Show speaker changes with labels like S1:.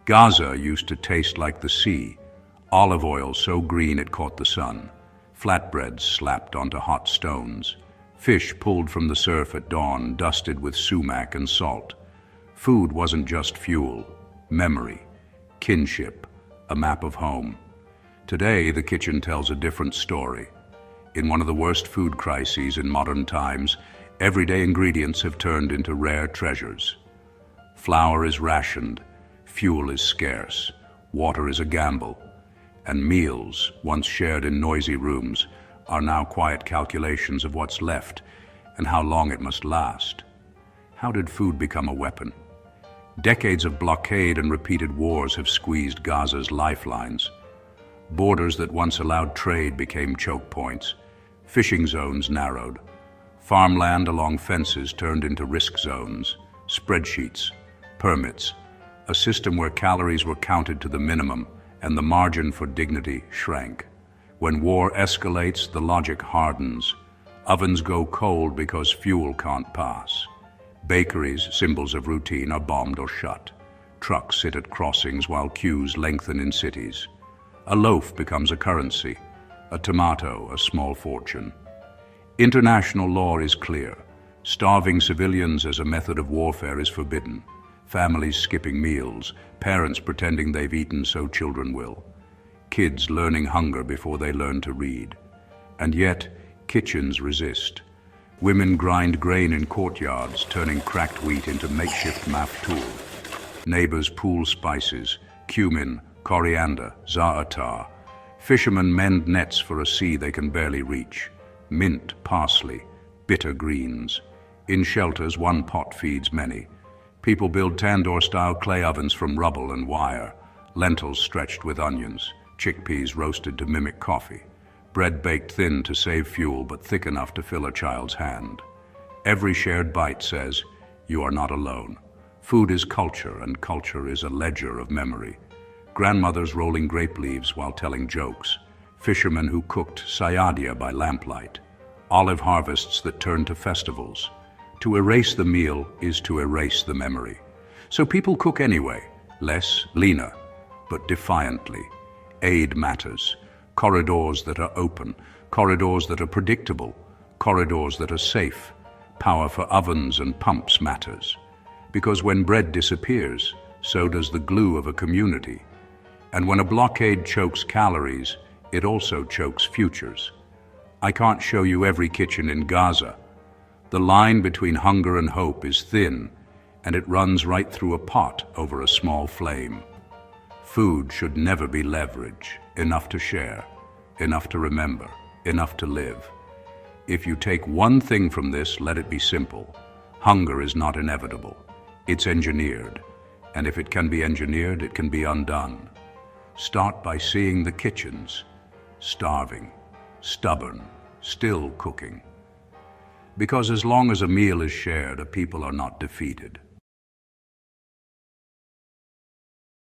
S1: Gaza used to taste like the sea, olive oil so green it caught the sun, flatbreads slapped onto hot stones, fish pulled from the surf at dawn, dusted with sumac and salt. Food wasn't just fuel, memory, kinship, a map of home. Today, the kitchen tells a different story. In one of the worst food crises in modern times, everyday ingredients have turned into rare treasures. Flour is rationed, fuel is scarce, water is a gamble, and meals, once shared in noisy rooms, are now quiet calculations of what's left and how long it must last. How did food become a weapon? Decades of blockade and repeated wars have squeezed Gaza's lifelines. Borders that once allowed trade became choke points. Fishing zones narrowed. Farmland along fences turned into risk zones. Spreadsheets, permits, a system where calories were counted to the minimum and the margin for dignity shrank. When war escalates, the logic hardens. Ovens go cold because fuel can't pass. Bakeries, symbols of routine, are bombed or shut. Trucks sit at crossings while queues lengthen in cities. A loaf becomes a currency, a tomato a small fortune. International law is clear. Starving civilians as a method of warfare is forbidden. Families skipping meals, parents pretending they've eaten so children will. Kids learning hunger before they learn to read. And yet, kitchens resist. Women grind grain in courtyards, turning cracked wheat into makeshift map tool. Neighbors pool spices, cumin, coriander, za'atar. Fishermen mend nets for a sea they can barely reach. Mint, parsley, bitter greens. In shelters, one pot feeds many. People build tandoor-style clay ovens from rubble and wire. Lentils stretched with onions. Chickpeas roasted to mimic coffee. Bread baked thin to save fuel, but thick enough to fill a child's hand. Every shared bite says, "You are not alone." Food is culture, and culture is a ledger of memory. Grandmothers rolling grape leaves while telling jokes. Fishermen who cooked sayadia by lamplight. Olive harvests that turned to festivals. To erase the meal is to erase the memory. So people cook anyway, less, leaner, but defiantly. Aid matters. Corridors that are open, corridors that are predictable, corridors that are safe. Power for ovens and pumps matters. Because when bread disappears, so does the glue of a community. And when a blockade chokes calories, it also chokes futures. I can't show you every kitchen in Gaza. The line between hunger and hope is thin, and it runs right through a pot over a small flame. Food should never be leverage, enough to share, enough to remember, enough to live. If you take one thing from this, let it be simple. Hunger is not inevitable. It's engineered. And if it can be engineered, it can be undone. Start by seeing the kitchens, starving, stubborn, still cooking. Because as long as a meal is shared, a people are not defeated.